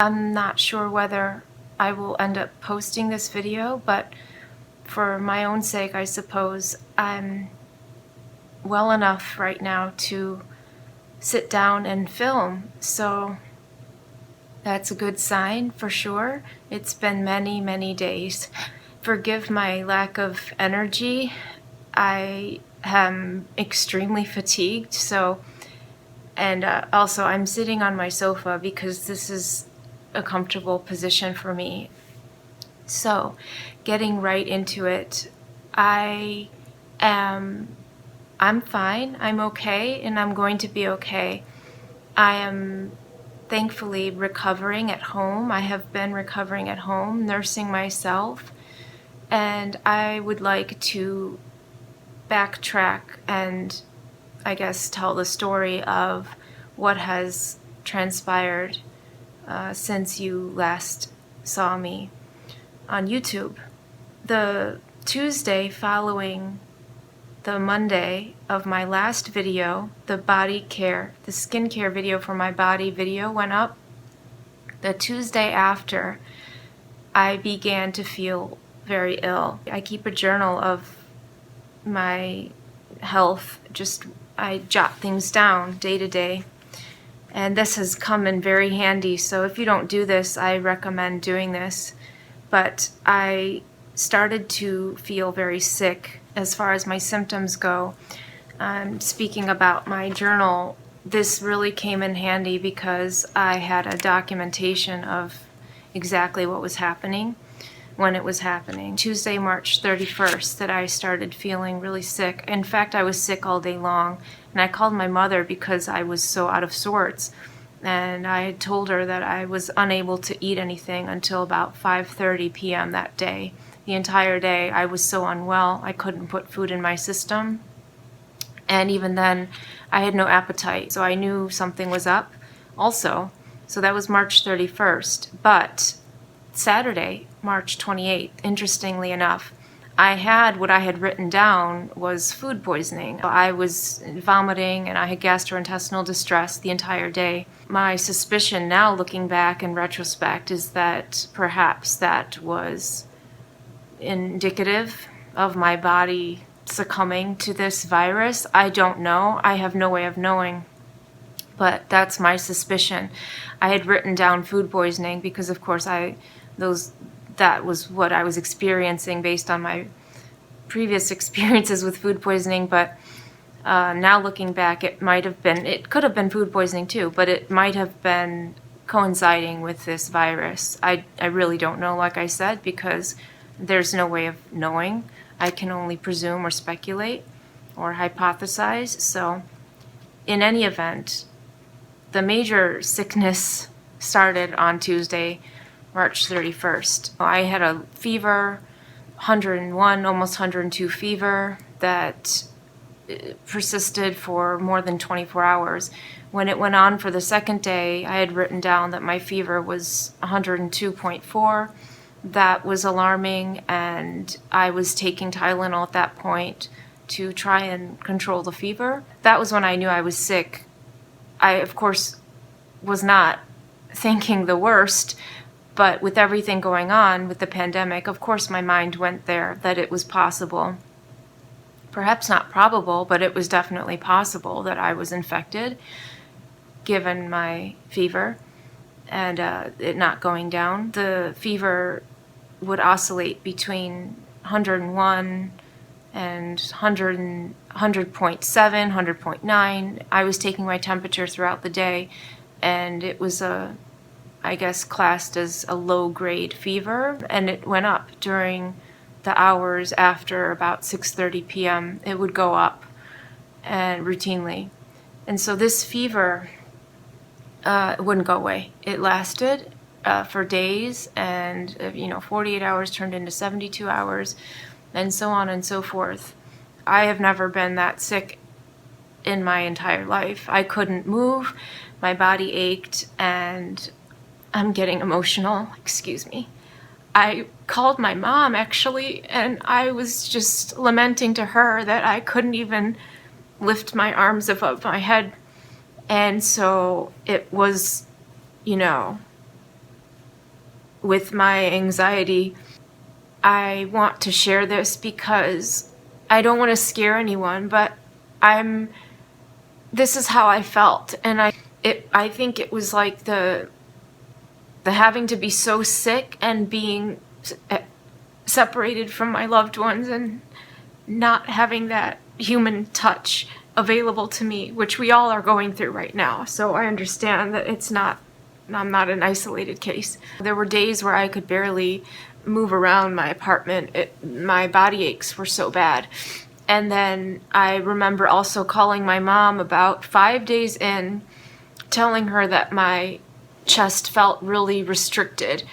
I'm not sure whether I will end up posting this video, but for my own sake, I suppose I'm well enough right now to sit down and film. So that's a good sign for sure. It's been many, many days. Forgive my lack of energy. I am extremely fatigued, and also I'm sitting on my sofa because this is a comfortable position for me. So, getting right into it, I'm fine, I'm okay, and I'm going to be okay. I am thankfully recovering at home. I have been recovering at home, nursing myself, and I would like to backtrack and I guess tell the story of what has transpired since you last saw me on YouTube. The Tuesday following the Monday of my last video, the skincare video for my body video went up. The Tuesday after, I began to feel very ill. I keep a journal of my health, I jot things down day to day. And this has come in very handy, so if you don't do this, I recommend doing this. But I started to feel very sick as far as my symptoms go. Speaking about my journal, this really came in handy because I had a documentation of exactly what was happening when it was happening. Tuesday, March 31st, that I started feeling really sick. In fact, I was sick all day long, and I called my mother because I was so out of sorts, and I had told her that I was unable to eat anything until about 5:30 p.m. that day. The entire day I was so unwell, I couldn't put food in my system, and even then I had no appetite, so I knew something was up also. So that was March 31st, but Saturday, March 28th, interestingly enough, what I had written down was food poisoning. I was vomiting and I had gastrointestinal distress the entire day. My suspicion now, looking back in retrospect, is that perhaps that was indicative of my body succumbing to this virus. I don't know. I have no way of knowing. But that's my suspicion. I had written down food poisoning because, of course, that was what I was experiencing based on my previous experiences with food poisoning. But now looking back, it could have been food poisoning too, but it might have been coinciding with this virus. I really don't know, like I said, because there's no way of knowing. I can only presume or speculate or hypothesize. So in any event, the major sickness started on Tuesday, March 31st. I had a fever, 101, almost 102 fever that persisted for more than 24 hours. When it went on for the second day, I had written down that my fever was 102.4. That was alarming, and I was taking Tylenol at that point to try and control the fever. That was when I knew I was sick. I, of course, was not thinking the worst, but with everything going on with the pandemic, of course my mind went there, that it was possible. Perhaps not probable, but it was definitely possible that I was infected, given my fever and it not going down. The fever would oscillate between 101 and 100.7, 100.9. I was taking my temperature throughout the day, and it was I guess classed as a low-grade fever, and it went up during the hours after about 6:30 p.m. It would go up and routinely. And so this fever wouldn't go away. It lasted for days, and 48 hours turned into 72 hours, and so on and so forth. I have never been that sick in my entire life. I couldn't move, my body ached, and I'm getting emotional, excuse me. I called my mom, actually, and I was just lamenting to her that I couldn't even lift my arms above my head. And so it was, with my anxiety. I want to share this because I don't want to scare anyone, but this is how I felt. And I think it was like the having to be so sick and being separated from my loved ones and not having that human touch available to me, which we all are going through right now. So I understand that I'm not an isolated case. There were days where I could barely move around my apartment. My body aches were so bad. And then I remember also calling my mom about 5 days in, telling her that my chest felt really restricted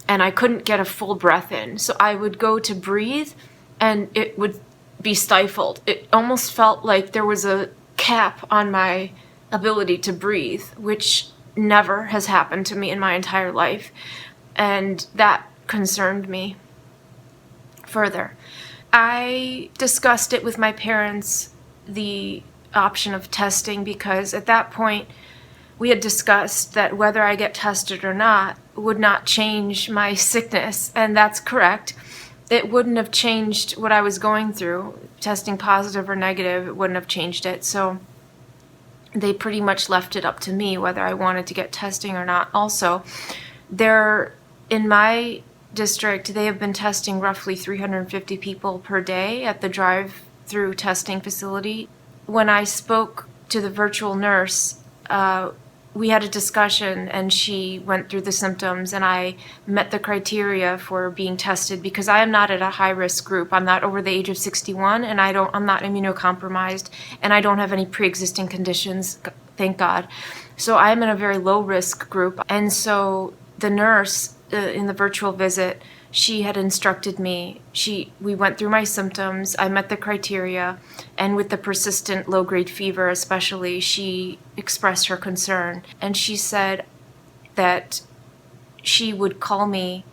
and I couldn't get a full breath in. So I would go to breathe and it would be stifled. It almost felt like there was a cap on my ability to breathe, which never has happened to me in my entire life. And that concerned me further. I discussed it with my parents, the option of testing, because at that point we had discussed that whether I get tested or not would not change my sickness, and that's correct. It wouldn't have changed what I was going through. Testing positive or negative, it wouldn't have changed it. So they pretty much left it up to me whether I wanted to get testing or not. Also, in my district, they have been testing roughly 350 people per day at the drive-through testing facility. When I spoke to the virtual nurse, we had a discussion and she went through the symptoms and I met the criteria for being tested because I am not at a high-risk group. I'm not over the age of 61 and I'm not immunocompromised and I don't have any pre-existing conditions, thank God. So I'm in a very low-risk group. And so the nurse in the virtual visit, she had instructed me, we went through my symptoms, I met the criteria, and with the persistent low-grade fever especially, she expressed her concern. And she said that she would call me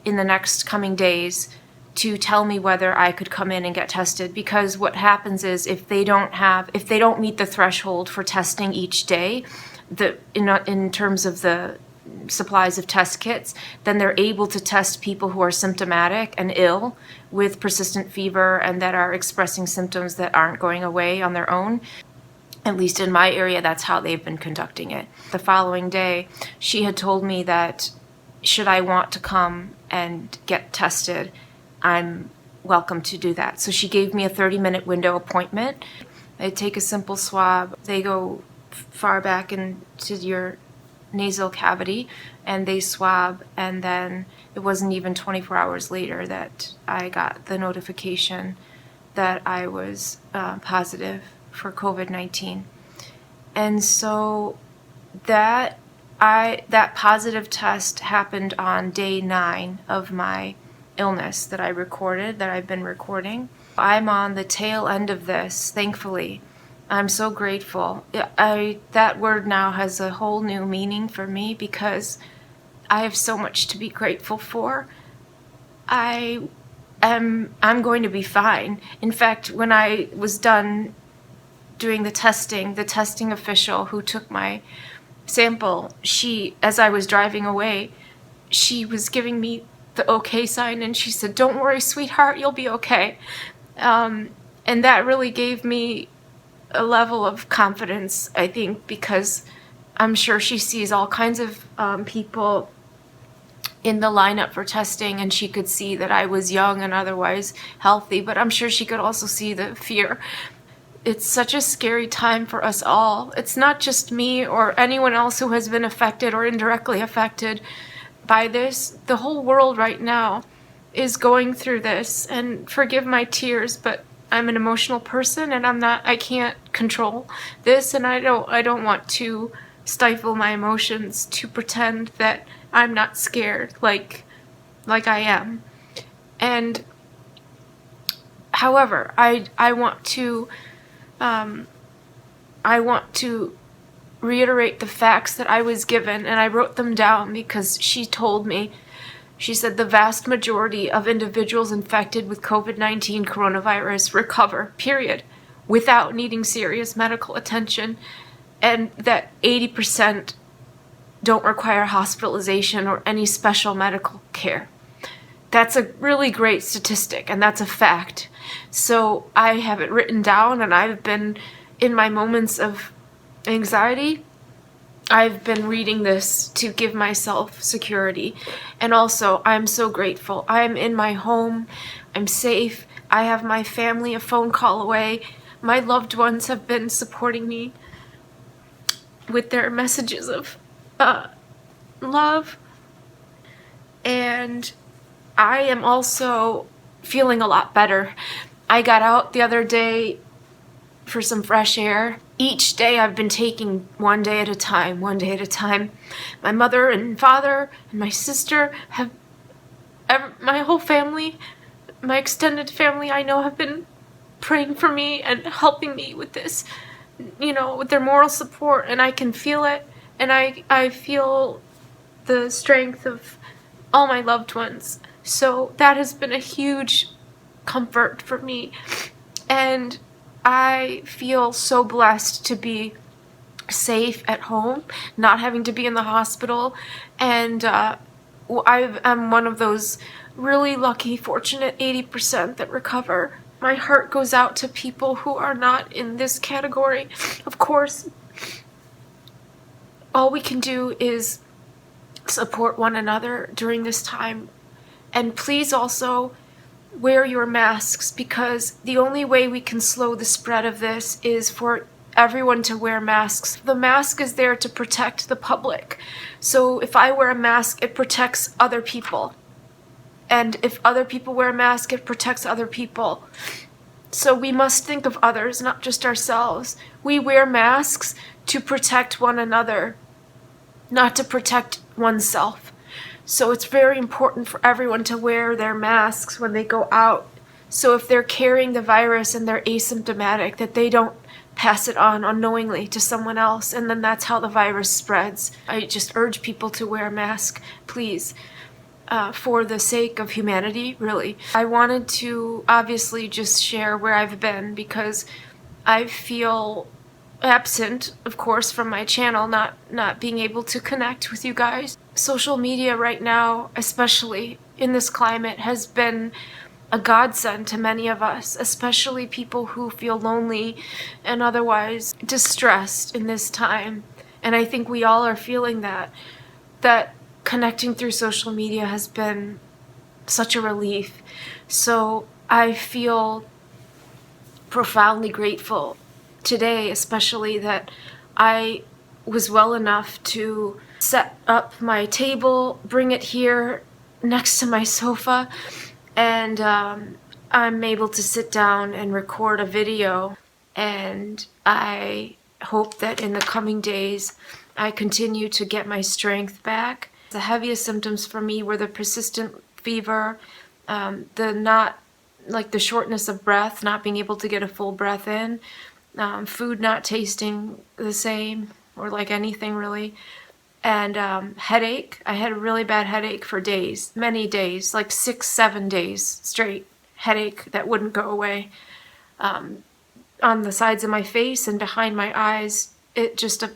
in the next coming days to tell me whether I could come in and get tested, because what happens is if they don't meet the threshold for testing each day, in terms of the supplies of test kits, then they're able to test people who are symptomatic and ill with persistent fever and that are expressing symptoms that aren't going away on their own. At least in my area, that's how they've been conducting it. The following day, she had told me that should I want to come and get tested, I'm welcome to do that. So she gave me a 30-minute window appointment. They take a simple swab. They go far back into your nasal cavity and they swab, and then it wasn't even 24 hours later that I got the notification that I was positive for COVID-19. And so that positive test happened on day 9 of my illness that I've been recording. I'm on the tail end of this, thankfully. I'm so grateful. That word now has a whole new meaning for me because I have so much to be grateful for. I'm going to be fine. In fact, when I was done doing the testing official who took my sample, as I was driving away, she was giving me the okay sign and she said, "Don't worry, sweetheart, you'll be okay." And that really gave me a level of confidence, I think, because I'm sure she sees all kinds of people in the lineup for testing, and she could see that I was young and otherwise healthy, but I'm sure she could also see the fear. It's such a scary time for us all. It's not just me or anyone else who has been affected or indirectly affected by this. The whole world right now is going through this, and forgive my tears, but I'm an emotional person and I can't control this, and I don't want to stifle my emotions to pretend that I'm not scared like I am. And however, I want to reiterate the facts that I was given, and I wrote them down because she told me. She said the vast majority of individuals infected with COVID-19 coronavirus recover, period, without needing serious medical attention, and that 80% don't require hospitalization or any special medical care. That's a really great statistic, and that's a fact. So I have it written down, and I've been, in my moments of anxiety, I've been reading this to give myself security. And also, I'm so grateful. I'm in my home. I'm safe. I have my family a phone call away. My loved ones have been supporting me with their messages of love. And I am also feeling a lot better. I got out the other day for some fresh air. Each day I've been taking one day at a time, one day at a time. My mother and father and my sister have, my whole family, my extended family I know have been praying for me and helping me with this, with their moral support, and I can feel it, and I feel the strength of all my loved ones. So that has been a huge comfort for me, and I feel so blessed to be safe at home, not having to be in the hospital, and I'm one of those really lucky, fortunate 80% that recover. My heart goes out to people who are not in this category. Of course, all we can do is support one another during this time. And please also wear your masks, because the only way we can slow the spread of this is for everyone to wear masks. The mask is there to protect the public. So if I wear a mask, it protects other people. And if other people wear a mask, it protects other people. So we must think of others, not just ourselves. We wear masks to protect one another, not to protect oneself. So it's very important for everyone to wear their masks when they go out. So if they're carrying the virus and they're asymptomatic, that they don't pass it on unknowingly to someone else, and then that's how the virus spreads. I just urge people to wear a mask, please. For the sake of humanity, really. I wanted to obviously just share where I've been, because I feel absent, of course, from my channel, not being able to connect with you guys. Social media right now, especially in this climate, has been a godsend to many of us, especially people who feel lonely and otherwise distressed in this time. And I think we all are feeling that connecting through social media has been such a relief. So I feel profoundly grateful today, especially that I was well enough to set up my table, bring it here next to my sofa, and I'm able to sit down and record a video. And I hope that in the coming days I continue to get my strength back. The heaviest symptoms for me were the persistent fever, the shortness of breath, not being able to get a full breath in, food not tasting the same or like anything really, and headache. I had a really bad headache for days, many days, like 6-7 days straight headache that wouldn't go away, on the sides of my face and behind my eyes. It just a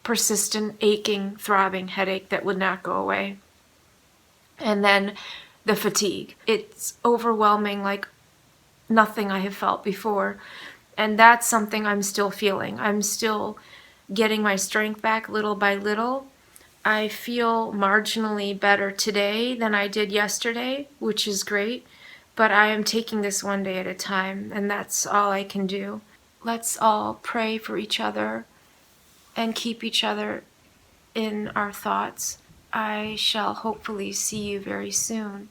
persistent aching, throbbing headache that would not go away. And then the fatigue. It's overwhelming, like nothing I have felt before. And that's something I'm still feeling. I'm still getting my strength back little by little. I feel marginally better today than I did yesterday, which is great. But I am taking this one day at a time, and that's all I can do. Let's all pray for each other and keep each other in our thoughts. I shall hopefully see you very soon.